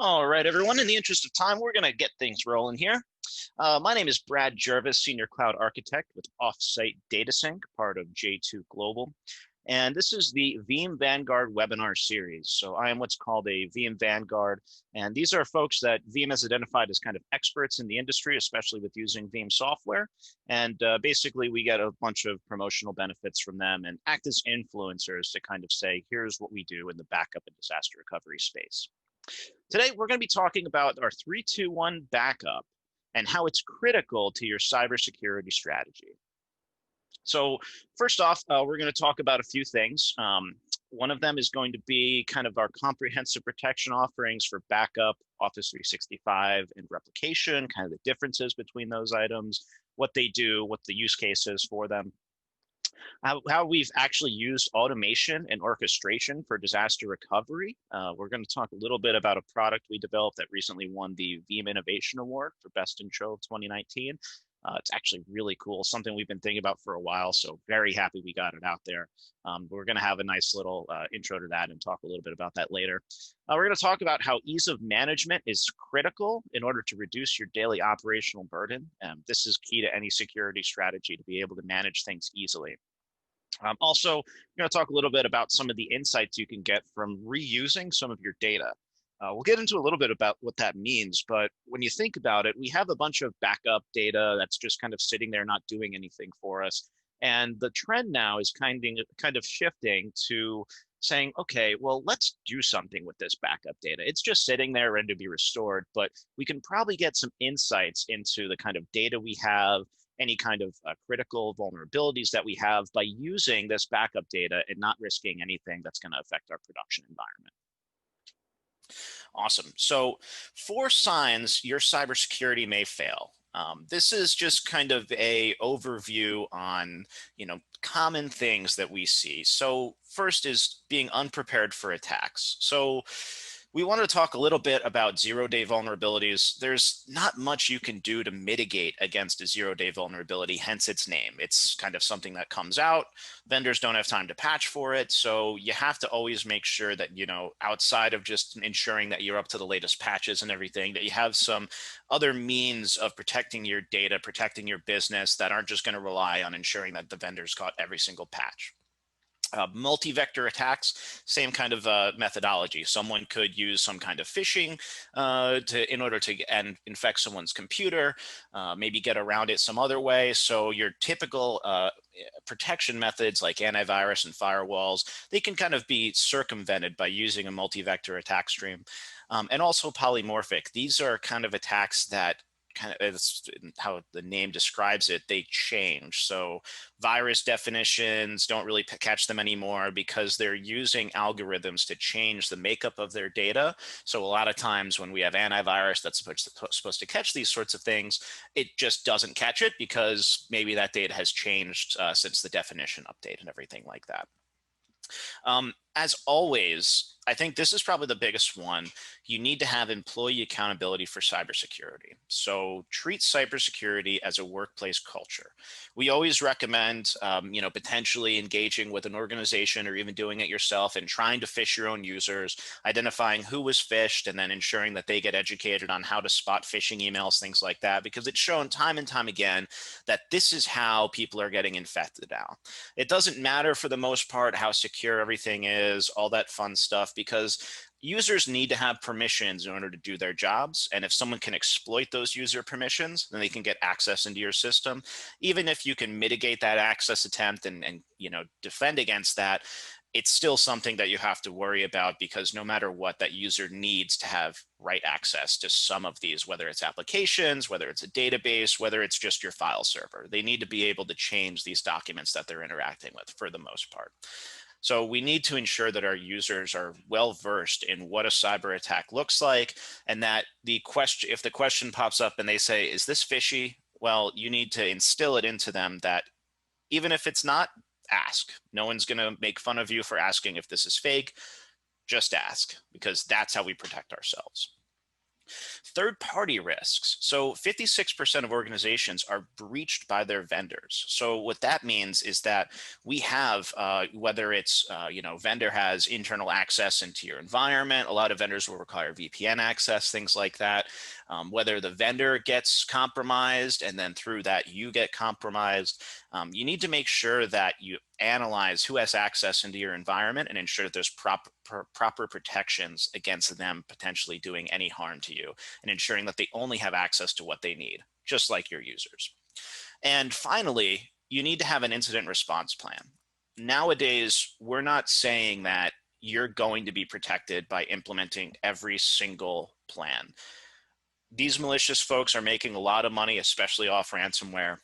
All right, everyone. In the interest of time, we're going to get things rolling here. My name is Brad Jervis, Senior Cloud Architect with Offsite DataSync, part of J2 Global. And this is the Veeam Vanguard webinar series. So I am what's called a Veeam Vanguard. And these are folks that Veeam has identified as kind of experts in the industry, especially with using Veeam software. And basically, we get a bunch of promotional benefits from them and act as influencers to kind of say, here's what we do in the backup and disaster recovery space. Today, we're going to be talking about our 3-2-1 backup and how it's critical to your cybersecurity strategy. So first off, we're going to talk about a few things. One of them is going to be kind of our comprehensive protection offerings for backup, Office 365, and replication, kind of the differences between those items, what they do, what the use case is for them. How we've actually used automation and orchestration for disaster recovery. We're going to talk a little bit about a product we developed that recently won the Veeam Innovation Award for Best in Show of 2019. It's actually really cool, something we've been thinking about for a while, so very happy we got it out there. We're going to have a nice little intro to that and talk a little bit about that later. We're going to talk about how ease of management is critical in order to reduce your daily operational burden. This is key to any security strategy, to be able to manage things easily. Also, we're going to talk a little bit about some of the insights you can get from reusing some of your data. We'll get into a little bit about what that means, but when you think about it, we have a bunch of backup data that's just kind of sitting there not doing anything for us. And the trend now is kind of shifting to saying, okay, well, let's do something with this backup data. It's just sitting there ready to be restored, but we can probably get some insights into the kind of data we have, any kind of critical vulnerabilities that we have by using this backup data and not risking anything that's going to affect our production environment. Awesome. So 4 signs your cybersecurity may fail. This is just kind of a overview on, common things that we see. So first is being unprepared for attacks. So we want to talk a little bit about zero-day vulnerabilities. There's not much you can do to mitigate against a zero-day vulnerability, hence its name. It's kind of something that comes out. Vendors don't have time to patch for it. So you have to always make sure that, outside of just ensuring that you're up to the latest patches and everything, that you have some other means of protecting your data, protecting your business that aren't just going to rely on ensuring that the vendors got every single patch. Multi-vector attacks, same kind of methodology. Someone could use some kind of phishing in order to infect someone's computer, maybe get around it some other way. So your typical protection methods like antivirus and firewalls, they can kind of be circumvented by using a multi-vector attack stream. And also polymorphic. These are kind of attacks that it's how the name describes it, they change. So virus definitions don't really catch them anymore because they're using algorithms to change the makeup of their data. So a lot of times when we have antivirus that's supposed to catch these sorts of things, it just doesn't catch it because maybe that data has changed since the definition update and everything like that. As always, I think this is probably the biggest one. You need to have employee accountability for cybersecurity. So treat cybersecurity as a workplace culture. We always recommend, potentially engaging with an organization or even doing it yourself and trying to phish your own users, identifying who was phished, and then ensuring that they get educated on how to spot phishing emails, things like that, because it's shown time and time again that this is how people are getting infected now. It doesn't matter for the most part how secure everything is, all that fun stuff, because users need to have permissions in order to do their jobs. And if someone can exploit those user permissions, then they can get access into your system. Even if you can mitigate that access attempt and defend against that, it's still something that you have to worry about, because no matter what, that user needs to have right access to some of these, whether it's applications, whether it's a database, whether it's just your file server. They need to be able to change these documents that they're interacting with for the most part. So we need to ensure that our users are well versed in what a cyber attack looks like, and that if the question pops up and they say, is this fishy? Well, you need to instill it into them that even if it's not, ask. No one's going to make fun of you for asking if this is fake. Just ask, because that's how we protect ourselves. Third-party risks. So 56% of organizations are breached by their vendors. So what that means is that we have, whether it's, vendor has internal access into your environment. A lot of vendors will require VPN access, things like that. Whether the vendor gets compromised and then through that you get compromised, you need to make sure that you analyze who has access into your environment and ensure that there's proper protections against them potentially doing any harm to you, and ensuring that they only have access to what they need, just like your users. And finally, you need to have an incident response plan. Nowadays, we're not saying that you're going to be protected by implementing every single plan. These malicious folks are making a lot of money, especially off ransomware.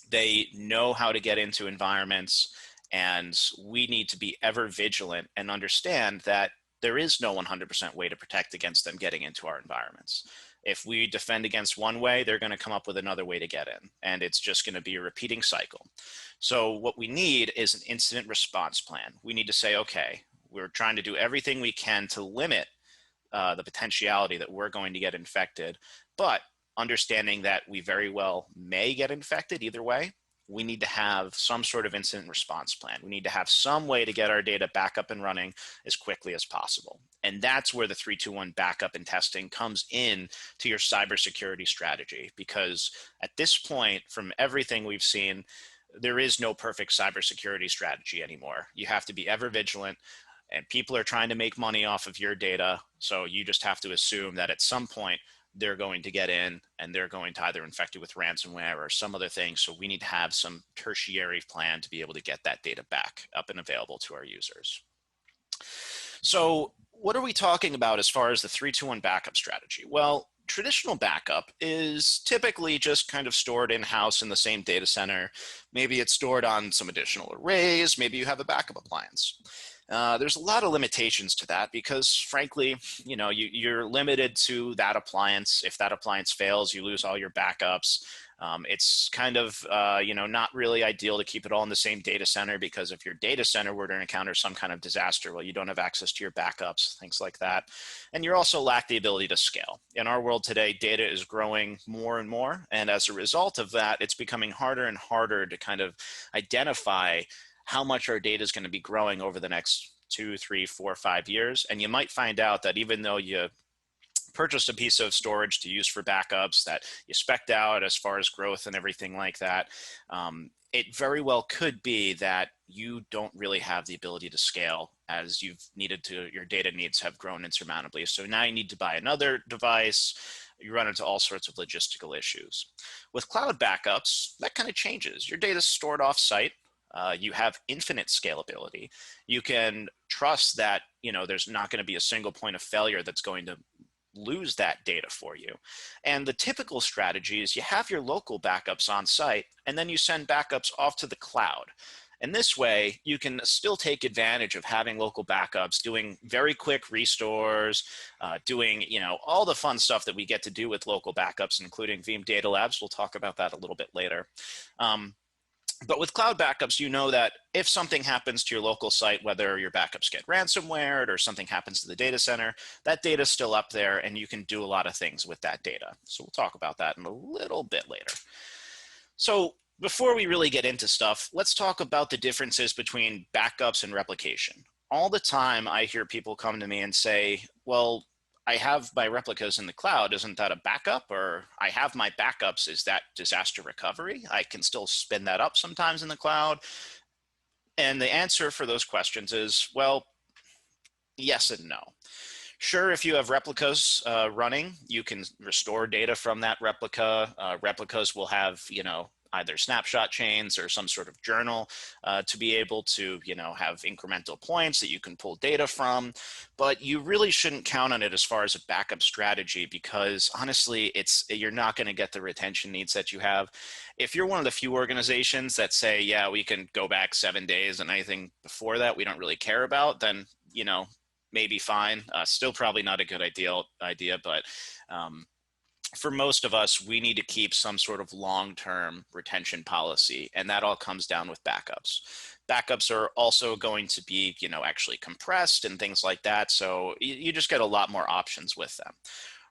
They know how to get into environments, and we need to be ever vigilant and understand that there is no 100% way to protect against them getting into our environments. If we defend against one way, they're going to come up with another way to get in, and it's just going to be a repeating cycle. So what we need is an incident response plan. We need to say, okay, we're trying to do everything we can to limit the potentiality that we're going to get infected, but understanding that we very well may get infected either way, we need to have some sort of incident response plan. We need to have some way to get our data back up and running as quickly as possible. And that's where the 3-2-1 backup and testing comes in to your cybersecurity strategy, because at this point, from everything we've seen, there is no perfect cybersecurity strategy anymore. You have to be ever vigilant, and people are trying to make money off of your data. So you just have to assume that at some point they're going to get in and they're going to either infect you with ransomware or some other thing. So we need to have some tertiary plan to be able to get that data back up and available to our users. So what are we talking about as far as the 3-2-1 backup strategy? Well, traditional backup is typically just kind of stored in-house in the same data center. Maybe it's stored on some additional arrays. Maybe you have a backup appliance. There's a lot of limitations to that because, frankly, you're limited to that appliance. If that appliance fails, you lose all your backups. It's kind of, not really ideal to keep it all in the same data center, because if your data center were to encounter some kind of disaster, well, you don't have access to your backups, things like that. And you also lack the ability to scale. In our world today, data is growing more and more. And as a result of that, it's becoming harder and harder to kind of identify how much our data is going to be growing over the next 2, 3, 4, 5 years. And you might find out that even though you purchased a piece of storage to use for backups that you spec'd out as far as growth and everything like that, it very well could be that you don't really have the ability to scale as you've needed to. Your data needs have grown insurmountably. So now you need to buy another device. You run into all sorts of logistical issues. With cloud backups, that kind of changes. Your data is stored off-site. You have infinite scalability. You can trust that there's not going to be a single point of failure that's going to lose that data for you. And the typical strategy is you have your local backups on site, and then you send backups off to the cloud. And this way, you can still take advantage of having local backups, doing very quick restores, doing all the fun stuff that we get to do with local backups, including Veeam Data Labs. We'll talk about that a little bit later. But with cloud backups, you know that if something happens to your local site, whether your backups get ransomware or something happens to the data center, that data is still up there and you can do a lot of things with that data. So we'll talk about that in a little bit later. So before we really get into stuff, let's talk about the differences between backups and replication. All the time I hear people come to me and say, well, I have my replicas in the cloud. Isn't that a backup? Or I have my backups. Is that disaster recovery? I can still spin that up sometimes in the cloud. And the answer for those questions is, well, yes and no. Sure, if you have replicas running, you can restore data from that replica. Replicas will have, either snapshot chains or some sort of journal to be able to, have incremental points that you can pull data from. But you really shouldn't count on it as far as a backup strategy, because honestly, you're not going to get the retention needs that you have. If you're one of the few organizations that say, yeah, we can go back 7 days and anything before that we don't really care about, then, maybe fine. Still probably not a good idea, but for most of us, we need to keep some sort of long-term retention policy, and that all comes down with backups. Backups are also going to be, actually compressed and things like that, so you just get a lot more options with them.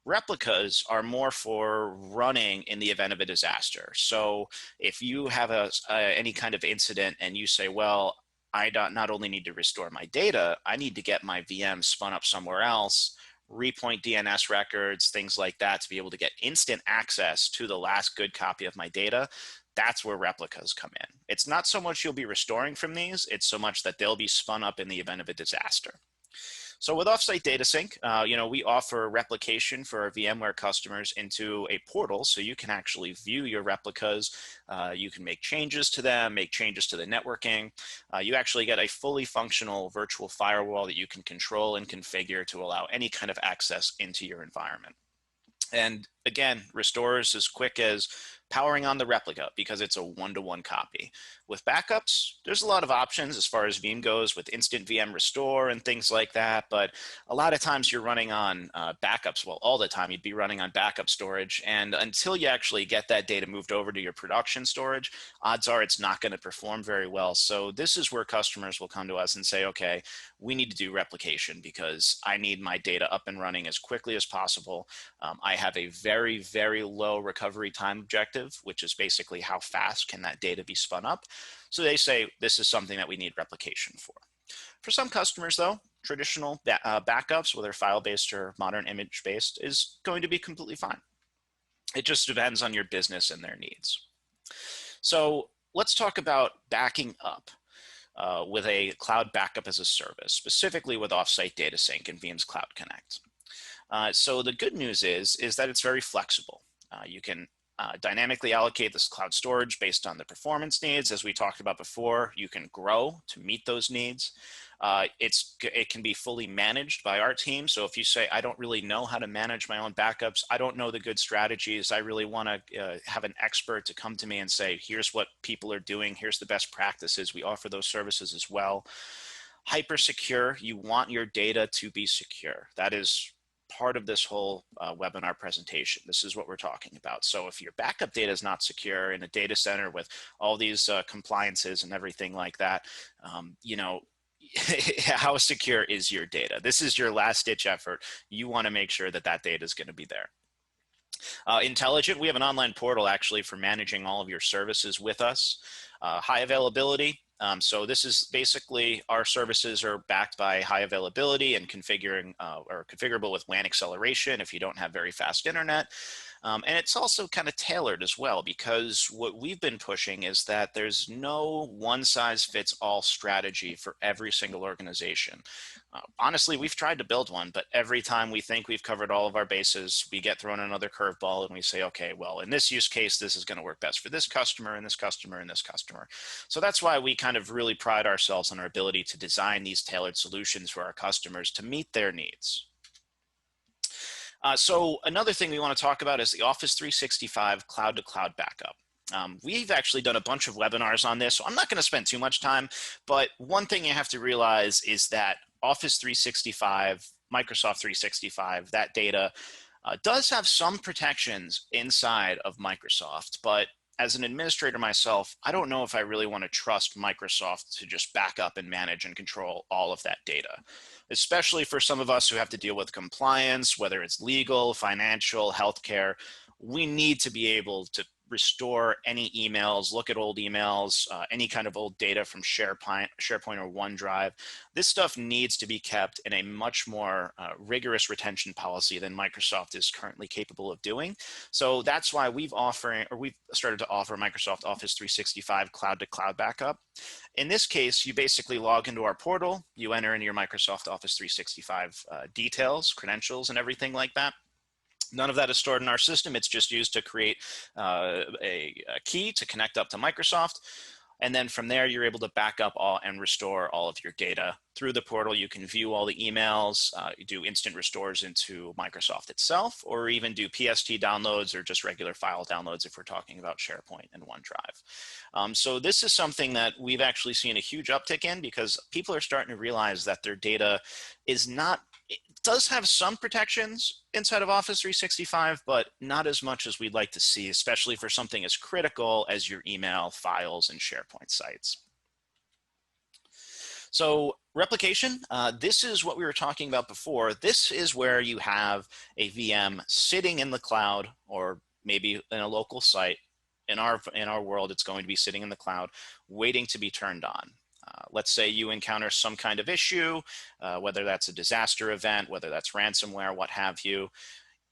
Replicas are more for running in the event of a disaster. So if you have any kind of incident and you say, well, I not only need to restore my data, I need to get my VM spun up somewhere else, repoint DNS records, things like that, to be able to get instant access to the last good copy of my data. That's where replicas come in. It's not so much you'll be restoring from these, it's so much that they'll be spun up in the event of a disaster. So with offsite data sync, we offer replication for our VMware customers into a portal, so you can actually view your replicas. You can make changes to them, make changes to the networking. You actually get a fully functional virtual firewall that you can control and configure to allow any kind of access into your environment. And again, restores as quick as powering on the replica because it's a one-to-one copy. With backups, there's a lot of options as far as Veeam goes with instant VM restore and things like that, but a lot of times you're running on backups. Well, all the time you'd be running on backup storage, and until you actually get that data moved over to your production storage, odds are it's not going to perform very well. So this is where customers will come to us and say, okay, we need to do replication because I need my data up and running as quickly as possible. I have a very, very low recovery time objective, which is basically how fast can that data be spun up. So they say this is something that we need replication for. For some customers though, traditional backups, whether file-based or modern image-based, is going to be completely fine. It just depends on your business and their needs. So let's talk about backing up with a cloud backup as a service, specifically with offsite data sync and Veeam's Cloud Connect. So the good news is that it's very flexible. You can dynamically allocate this cloud storage based on the performance needs. As we talked about before, you can grow to meet those needs. It can be fully managed by our team. So if you say, I don't really know how to manage my own backups, I don't know the good strategies, I really want to have an expert to come to me and say, here's what people are doing, here's the best practices. We offer those services as well. Hyper secure, you want your data to be secure. That is part of this whole webinar presentation. This is what we're talking about. So if your backup data is not secure in a data center with all these compliances and everything like that, how secure is your data? This is your last ditch effort. You want to make sure that that data is going to be there. Intelligent, we have an online portal actually for managing all of your services with us. High availability. So this is basically our services are backed by high availability and configurable with WAN acceleration if you don't have very fast internet. And it's also kind of tailored as well, because what we've been pushing is that there's no one size fits all strategy for every single organization. Honestly, we've tried to build one, but every time we think we've covered all of our bases, we get thrown another curveball and we say, okay, well, in this use case, this is going to work best for this customer and this customer and this customer. So that's why we kind of really pride ourselves on our ability to design these tailored solutions for our customers to meet their needs. So another thing we want to talk about is the Office 365 cloud-to-cloud backup. We've actually done a bunch of webinars on this, so I'm not going to spend too much time, but one thing you have to realize is that Office 365, Microsoft 365, that data does have some protections inside of Microsoft, but as an administrator myself, I don't know if I really want to trust Microsoft to just back up and manage and control all of that data, especially for some of us who have to deal with compliance, whether it's legal, financial, healthcare. We need to be able to restore any emails, look at old emails, any kind of old data from SharePoint or OneDrive. This stuff needs to be kept in a much more rigorous retention policy than Microsoft is currently capable of doing. So that's why we've started to offer Microsoft Office 365 cloud-to-cloud backup. In this case, you basically log into our portal, you enter in your Microsoft Office 365 details, credentials, and everything like that. None of that is stored in our system. It's just used to create a key to connect up to Microsoft. And then from there, you're able to back up and restore all of your data through the portal. You can view all the emails, do instant restores into Microsoft itself, or even do PST downloads or just regular file downloads if we're talking about SharePoint and OneDrive. So this is something that we've actually seen a huge uptick in, because people are starting to realize that their data is not, it does have some protections inside of Office 365, but not as much as we'd like to see, especially for something as critical as your email, files, and SharePoint sites. So replication, this is what we were talking about before. This is where you have a VM sitting in the cloud, or maybe in a local site. In our world, it's going to be sitting in the cloud, waiting to be turned on. Let's say you encounter some kind of issue, whether that's a disaster event, whether that's ransomware, what have you.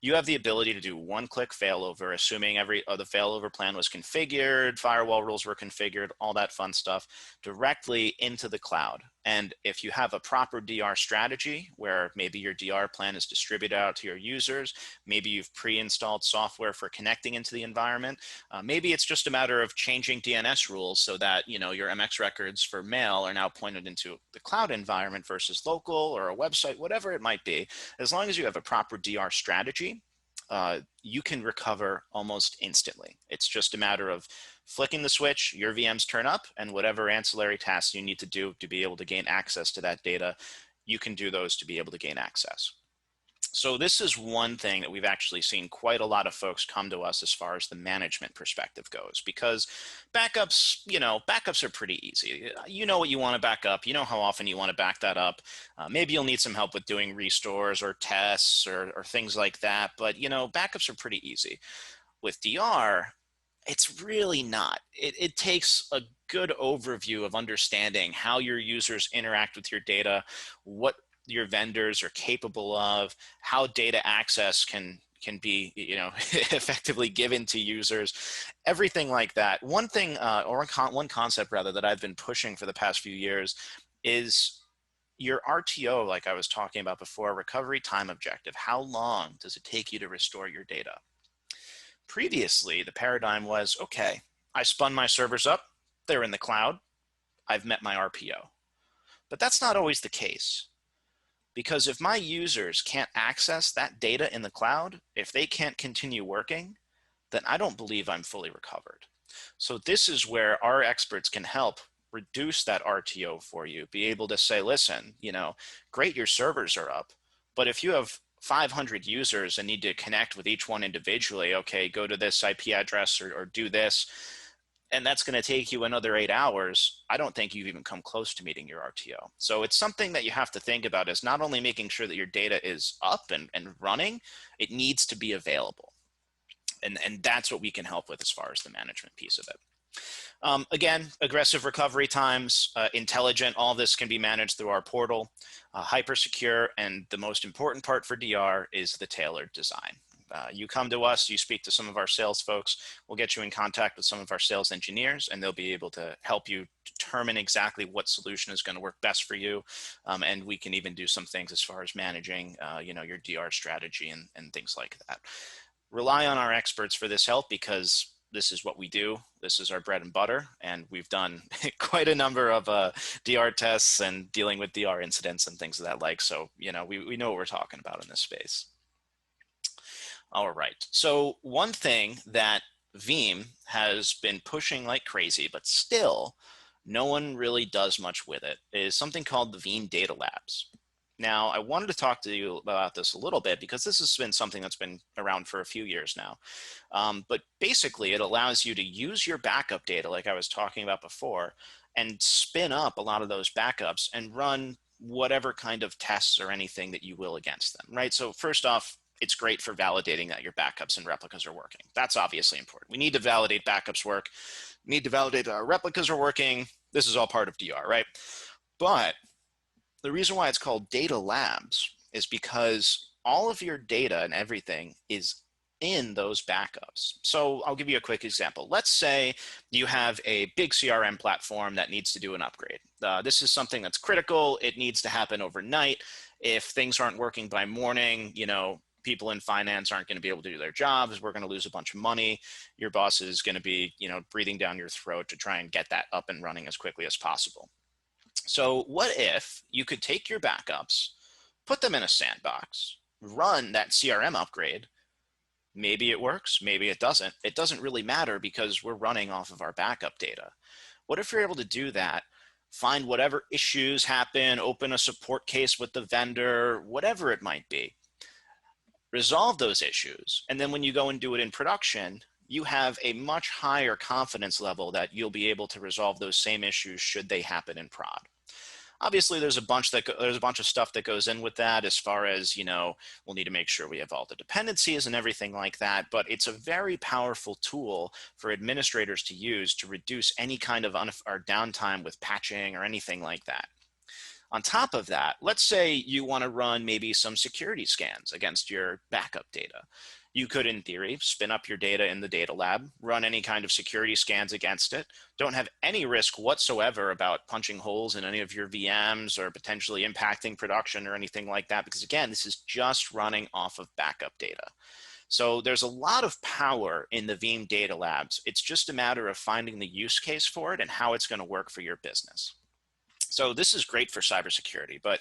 You have the ability to do one-click failover, assuming the failover plan was configured, firewall rules were configured, all that fun stuff, directly into the cloud. And if you have a proper DR strategy, where maybe your DR plan is distributed out to your users, maybe you've pre-installed software for connecting into the environment, maybe it's just a matter of changing DNS rules so that your MX records for mail are now pointed into the cloud environment versus local, or a website, whatever it might be. As long as you have a proper DR strategy, you can recover almost instantly. It's just a matter of flicking the switch, your VMs turn up, and whatever ancillary tasks you need to do to be able to gain access to that data, you can do those to be able to gain access. So this is one thing that we've actually seen quite a lot of folks come to us as far as the management perspective goes, because backups are pretty easy. You know what you want to back up. You know how often you want to back that up. Maybe you'll need some help with doing restores or tests or things like that. But, backups are pretty easy. With DR, it's really not. It takes a good overview of understanding how your users interact with your data, what your vendors are capable of, how data access can be effectively given to users, everything like that. One thing, one concept rather, that I've been pushing for the past few years is your RTO, like I was talking about before, recovery time objective. How long does it take you to restore your data? Previously, the paradigm was, okay, I spun my servers up, they're in the cloud, I've met my RPO. But that's not always the case. Because if my users can't access that data in the cloud, if they can't continue working, then I don't believe I'm fully recovered. So this is where our experts can help reduce that RTO for you, be able to say, listen, great, your servers are up, but if you have 500 users and need to connect with each one individually, okay, go to this IP address or do this, and that's going to take you another 8 hours, I don't think you've even come close to meeting your RTO. So it's something that you have to think about, is not only making sure that your data is up and running, it needs to be available. And that's what we can help with as far as the management piece of it. Again, aggressive recovery times, intelligent, all this can be managed through our portal, hyper secure, and the most important part for DR is the tailored design. You come to us, you speak to some of our sales folks, we'll get you in contact with some of our sales engineers, and they'll be able to help you determine exactly what solution is going to work best for you. And we can even do some things as far as managing your DR strategy and things like that. Rely on our experts for this help, because this is what we do. This is our bread and butter, and we've done quite a number of DR tests and dealing with DR incidents and things of that like. So, we know what we're talking about in this space. All right, so one thing that Veeam has been pushing like crazy, but still no one really does much with it, is something called the Veeam Data Labs. Now, I wanted to talk to you about this a little bit, because this has been something that's been around for a few years now. But basically, it allows you to use your backup data, like I was talking about before, and spin up a lot of those backups and run whatever kind of tests or anything that you will against them, right? So first off, it's great for validating that your backups and replicas are working. That's obviously important. We need to validate backups work. We need to validate that our replicas are working. This is all part of DR, right? But the reason why it's called Data Labs is because all of your data and everything is in those backups. So I'll give you a quick example. Let's say you have a big CRM platform that needs to do an upgrade. This is something that's critical. It needs to happen overnight. If things aren't working by morning, people in finance aren't going to be able to do their jobs. We're going to lose a bunch of money. Your boss is going to be, breathing down your throat to try and get that up and running as quickly as possible. So what if you could take your backups, put them in a sandbox, run that CRM upgrade? Maybe it works, maybe it doesn't. It doesn't really matter, because we're running off of our backup data. What if you're able to do that, find whatever issues happen, open a support case with the vendor, whatever it might be, resolve those issues, and then when you go and do it in production, you have a much higher confidence level that you'll be able to resolve those same issues should they happen in prod. Obviously, there's a bunch of stuff that goes in with that as far as, we'll need to make sure we have all the dependencies and everything like that. But it's a very powerful tool for administrators to use to reduce any kind of or downtime with patching or anything like that. On top of that, let's say you want to run maybe some security scans against your backup data. You could, in theory, spin up your data in the data lab, run any kind of security scans against it, don't have any risk whatsoever about punching holes in any of your VMs or potentially impacting production or anything like that, because again, this is just running off of backup data. So there's a lot of power in the Veeam data labs. It's just a matter of finding the use case for it and how it's going to work for your business. So this is great for cybersecurity, but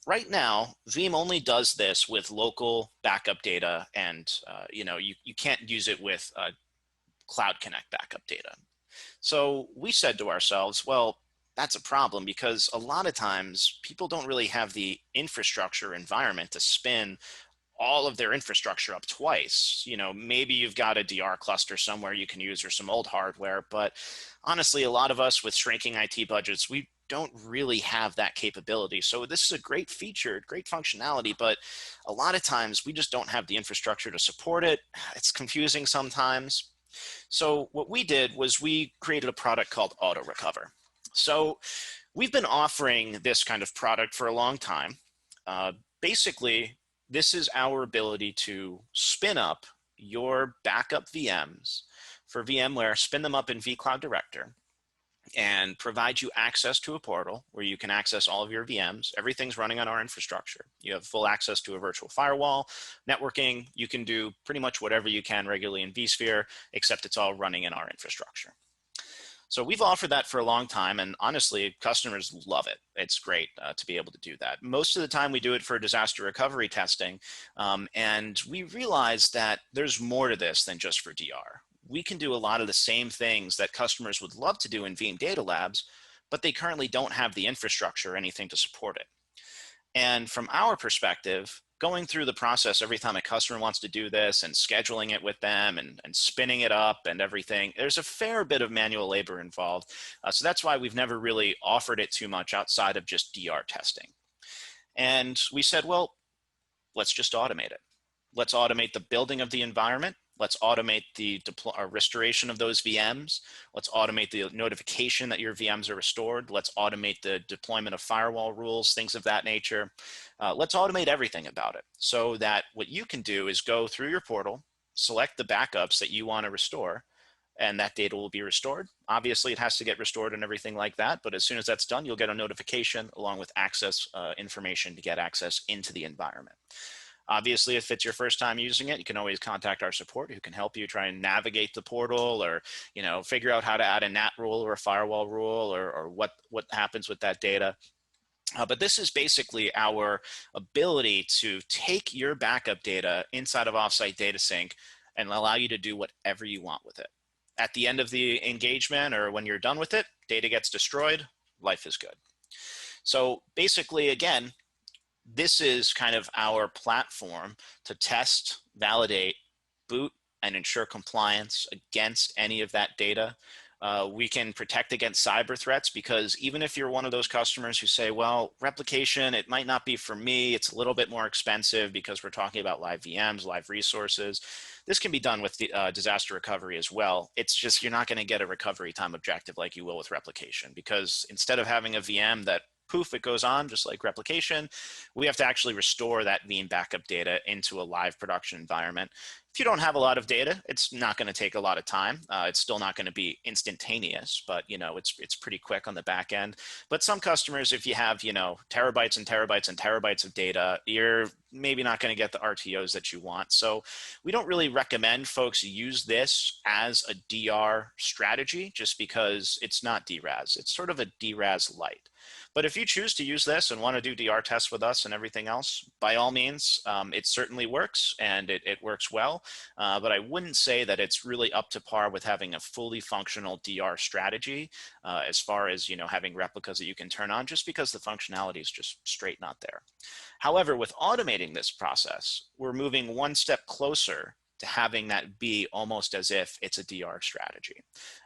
right now, Veeam only does this with local backup data, and you can't use it with Cloud Connect backup data. So we said to ourselves, well, that's a problem because a lot of times people don't really have the infrastructure environment to spin all of their infrastructure up twice. Maybe you've got a DR cluster somewhere you can use or some old hardware, but honestly, a lot of us with shrinking IT budgets, we don't really have that capability. So this is a great feature, great functionality, but a lot of times we just don't have the infrastructure to support it. It's confusing sometimes. So what we did was we created a product called Auto Recover. So we've been offering this kind of product for a long time. Basically, this is our ability to spin up your backup VMs for VMware, spin them up in vCloud Director, and provide you access to a portal where you can access all of your VMs. Everything's running on our infrastructure. You have full access to a virtual firewall, networking. You can do pretty much whatever you can regularly in vSphere, except it's all running in our infrastructure. So we've offered that for a long time, and honestly, customers love it. It's great to be able to do that. Most of the time we do it for disaster recovery testing, and we realize that there's more to this than just for DR. We can do a lot of the same things that customers would love to do in Veeam Data Labs, but they currently don't have the infrastructure or anything to support it. And from our perspective, going through the process every time a customer wants to do this and scheduling it with them and spinning it up and everything, there's a fair bit of manual labor involved. So that's why we've never really offered it too much outside of just DR testing. And we said, well, let's just automate it. Let's automate the building of the environment. Let's automate the restoration of those VMs. Let's automate the notification that your VMs are restored. Let's automate the deployment of firewall rules, things of that nature. Let's automate everything about it so that what you can do is go through your portal, select the backups that you want to restore, and that data will be restored. Obviously, it has to get restored and everything like that, but as soon as that's done, you'll get a notification along with access information to get access into the environment. Obviously, if it's your first time using it, you can always contact our support who can help you try and navigate the portal or, figure out how to add a NAT rule or a firewall rule or what happens with that data. But this is basically our ability to take your backup data inside of Offsite Data Sync and allow you to do whatever you want with it. At the end of the engagement or when you're done with it, data gets destroyed, life is good. So basically, again, this is kind of our platform to test, validate, boot, and ensure compliance against any of that data. We can protect against cyber threats because even if you're one of those customers who say, well, replication, it might not be for me, it's a little bit more expensive because we're talking about live VMs, live resources. This can be done with the, disaster recovery as well. It's just you're not going to get a recovery time objective like you will with replication because instead of having a VM that poof, it goes on just like replication, we have to actually restore that Veeam backup data into a live production environment. If you don't have a lot of data, it's not going to take a lot of time. It's still not going to be instantaneous, but it's pretty quick on the back end. But some customers, if you have terabytes and terabytes and terabytes of data, you're maybe not going to get the RTOs that you want. So we don't really recommend folks use this as a DR strategy just because it's not DRAS. It's sort of a DRAS light. But if you choose to use this and want to do DR tests with us and everything else, by all means, it certainly works and it works well. But I wouldn't say that it's really up to par with having a fully functional DR strategy as far as having replicas that you can turn on just because the functionality is just straight not there. However, with automating this process, we're moving one step closer having that be almost as if it's a DR strategy.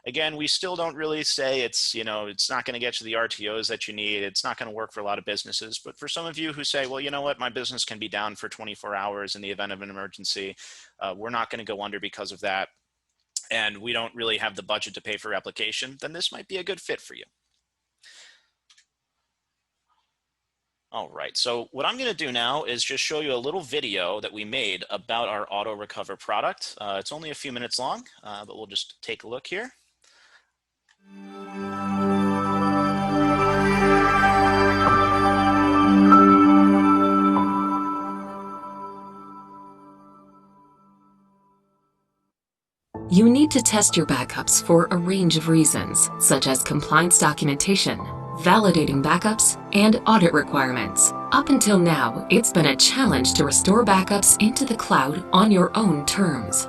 Again, we still don't really say it's, you know, it's not going to get you the RTOs that you need. It's not going to work for a lot of businesses. But for some of you who say, well, you know what, my business can be down for 24 hours in the event of an emergency. We're not going to go under because of that, and we don't really have the budget to pay for replication, then this might be a good fit for you. All right, so what I'm going to do now is just show you a little video that we made about our auto recover product. It's only a few minutes long, but we'll just take a look here. You need to test your backups for a range of reasons, such as compliance documentation, validating backups, and audit requirements. Up until now, it's been a challenge to restore backups into the cloud on your own terms.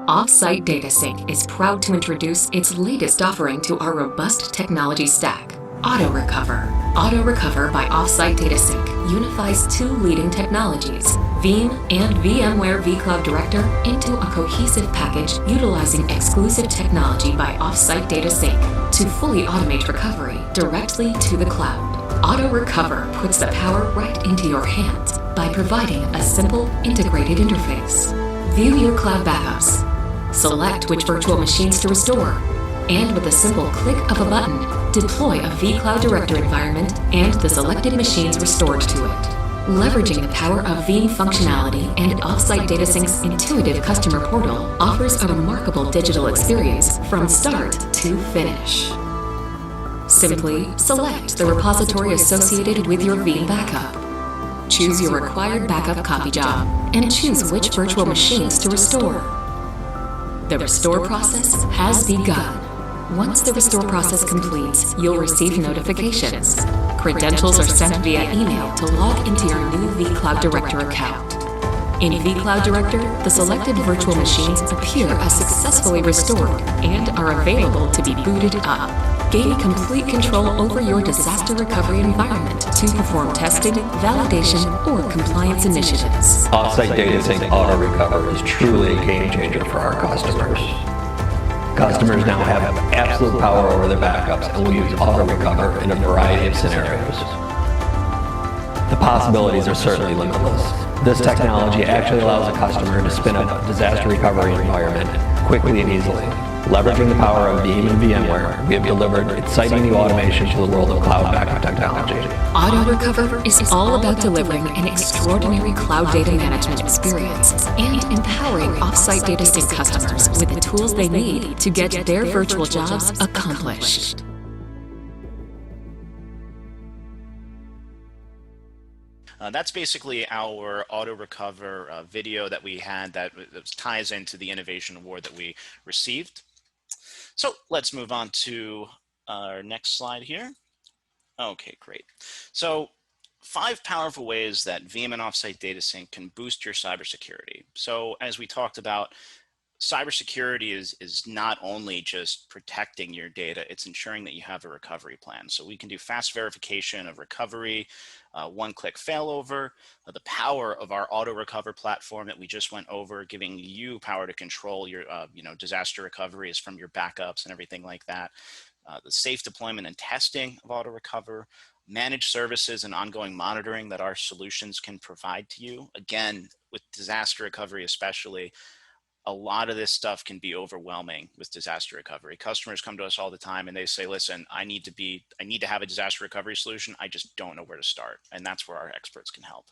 Offsite Data Sync is proud to introduce its latest offering to our robust technology stack, Auto Recover. Auto Recover by Offsite Data Sync unifies two leading technologies, Veeam and VMware vCloud Director, into a cohesive package utilizing exclusive technology by Offsite Data Sync to fully automate recovery directly to the cloud. Auto Recover puts the power right into your hands by providing a simple, integrated interface. View your cloud backups, select which virtual machines to restore, and with a simple click of a button, deploy a vCloud Director environment and the selected machines restored to it. Leveraging the power of Veeam functionality and Offsite Data Sync's intuitive customer portal offers a remarkable digital experience from start to finish. Simply select the repository associated with your Veeam backup. Choose your required backup copy job and choose which virtual machines to restore. The restore process has begun. Once the restore process completes, you'll receive notifications. Credentials are sent via email to log into your new vCloud Director account. In vCloud Director, the selected virtual machines appear as successfully restored and are available to be booted up. Gain complete control over your disaster recovery environment to perform testing, validation, or compliance initiatives. Offsite Data Sync Auto Recover is truly a game changer for our customers. Customers now have absolute power over their backups and will use Auto Recover in a variety of scenarios. The possibilities are certainly limitless. This technology actually allows a customer to spin up a disaster recovery environment quickly and easily. Leveraging the power of Veeam and VMware, we have delivered exciting new automation to the world of cloud backup technology. Auto Recover is all about delivering an extraordinary cloud data management experience and empowering Offsite Data Sync customers with the tools they need to get their virtual jobs accomplished. That's basically our Auto Recover video that we had that ties into the Innovation Award that we received. So let's move on to our next slide here. Okay, great. So 5 powerful ways that Veeam and Offsite Data Sync can boost your cybersecurity. So as we talked about, cybersecurity is not only just protecting your data, it's ensuring that you have a recovery plan. So we can do fast verification of recovery, one-click failover, the power of our auto recover platform that we just went over, giving you power to control your disaster recoveries from your backups and everything like that. The safe deployment and testing of auto recover, managed services and ongoing monitoring that our solutions can provide to you. Again, with disaster recovery especially, a lot of this stuff can be overwhelming with disaster recovery. Customers come to us all the time and they say, listen, I need to have a disaster recovery solution. I just don't know where to start. And that's where our experts can help.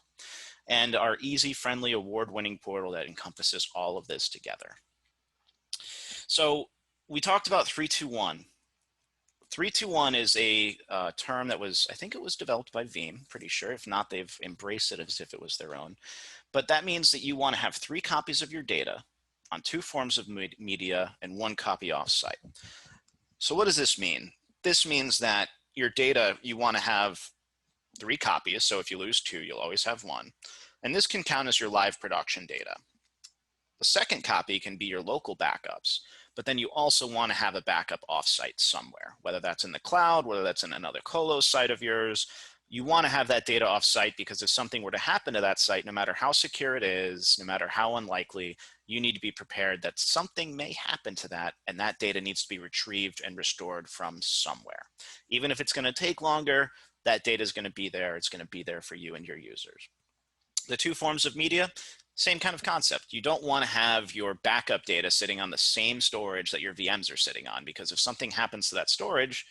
And our easy, friendly, award-winning portal that encompasses all of this together. So we talked about 321. 321 is a term that was, I think it was developed by Veeam, pretty sure. If not, they've embraced it as if it was their own. But that means that you want to have 3 copies of your data on 2 forms of media and 1 copy offsite. So what does this mean? This means that your data, you want to have 3 copies. So if you lose 2, you'll always have 1. And this can count as your live production data. The second copy can be your local backups, but then you also want to have a backup offsite somewhere, whether that's in the cloud, whether that's in another colo site of yours. You want to have that data offsite because if something were to happen to that site, no matter how secure it is, no matter how unlikely, you need to be prepared that something may happen to that, and that data needs to be retrieved and restored from somewhere. Even if it's going to take longer, that data is going to be there. It's going to be there for you and your users. The two forms of media, same kind of concept. You don't want to have your backup data sitting on the same storage that your VMs are sitting on, because if something happens to that storage,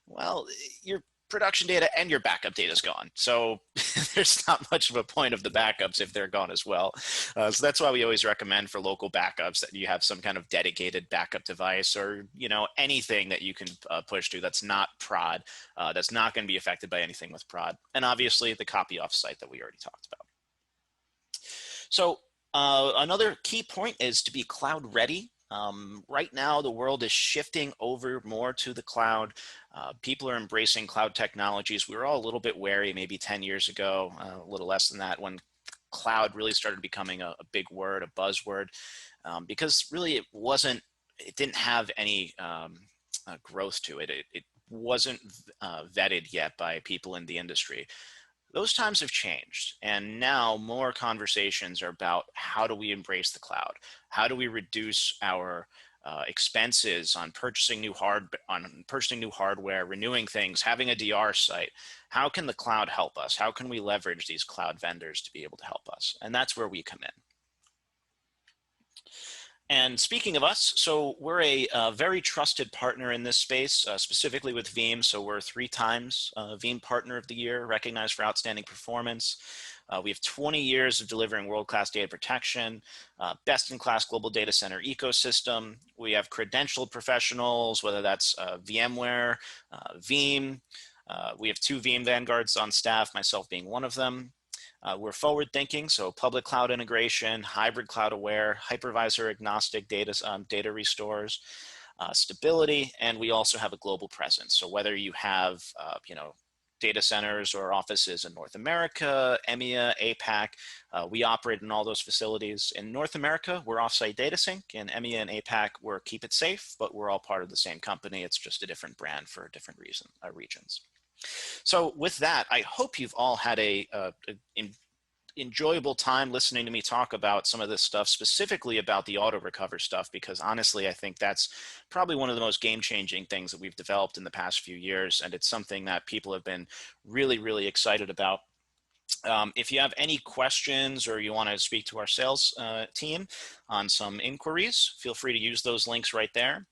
well, your production data and your backup data is gone. So there's not much of a point of the backups if they're gone as well. So that's why we always recommend for local backups that you have some kind of dedicated backup device, or anything that you can push to that's not prod, that's not going to be affected by anything with prod. And obviously the copy offsite that we already talked about. So another key point is to be cloud ready. Right now, the world is shifting over more to the cloud. People are embracing cloud technologies. We were all a little bit wary maybe 10 years ago, a little less than that, when cloud really started becoming a big word, a buzzword, because really it didn't have any growth to it. It wasn't vetted yet by people in the industry. Those times have changed, and now more conversations are about how do we embrace the cloud? How do we reduce our expenses on purchasing new hardware, renewing things, having a DR site? How can the cloud help us? How can we leverage these cloud vendors to be able to help us? And that's where we come in. And speaking of us, so we're a very trusted partner in this space, specifically with Veeam. So we're 3 times Veeam Partner of the Year, recognized for outstanding performance. We have 20 years of delivering world-class data protection, best-in-class global data center ecosystem. We have credentialed professionals, whether that's VMware, Veeam. We have 2 Veeam Vanguards on staff, myself being one of them. We're forward thinking, so public cloud integration, hybrid cloud aware, hypervisor agnostic data restores, stability, and we also have a global presence. So whether you have data centers or offices in North America, EMEA, APAC, we operate in all those facilities. In North America, we're Offsite Data Sync. In EMEA and APAC, we're Keep It Safe, but we're all part of the same company. It's just a different brand for different regions. So with that, I hope you've all had a enjoyable time listening to me talk about some of this stuff, specifically about the auto recover stuff, because honestly, I think that's probably one of the most game-changing things that we've developed in the past few years, and it's something that people have been really, really excited about. If you have any questions or you want to speak to our sales team on some inquiries, feel free to use those links right there.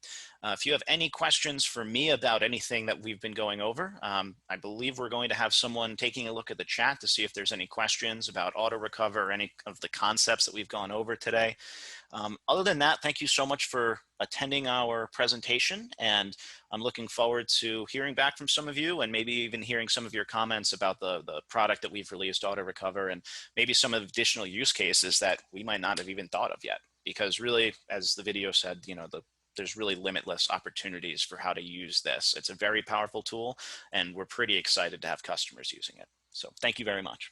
If you have any questions for me about anything that we've been going over, I believe we're going to have someone taking a look at the chat to see if there's any questions about auto recover or any of the concepts that we've gone over today. Other than that, thank you so much for attending our presentation, and I'm looking forward to hearing back from some of you, and maybe even hearing some of your comments about the product that we've released, Auto Recover, and maybe some additional use cases that we might not have even thought of yet. Because really, as the video said, there's really limitless opportunities for how to use this. It's a very powerful tool, and we're pretty excited to have customers using it. So thank you very much.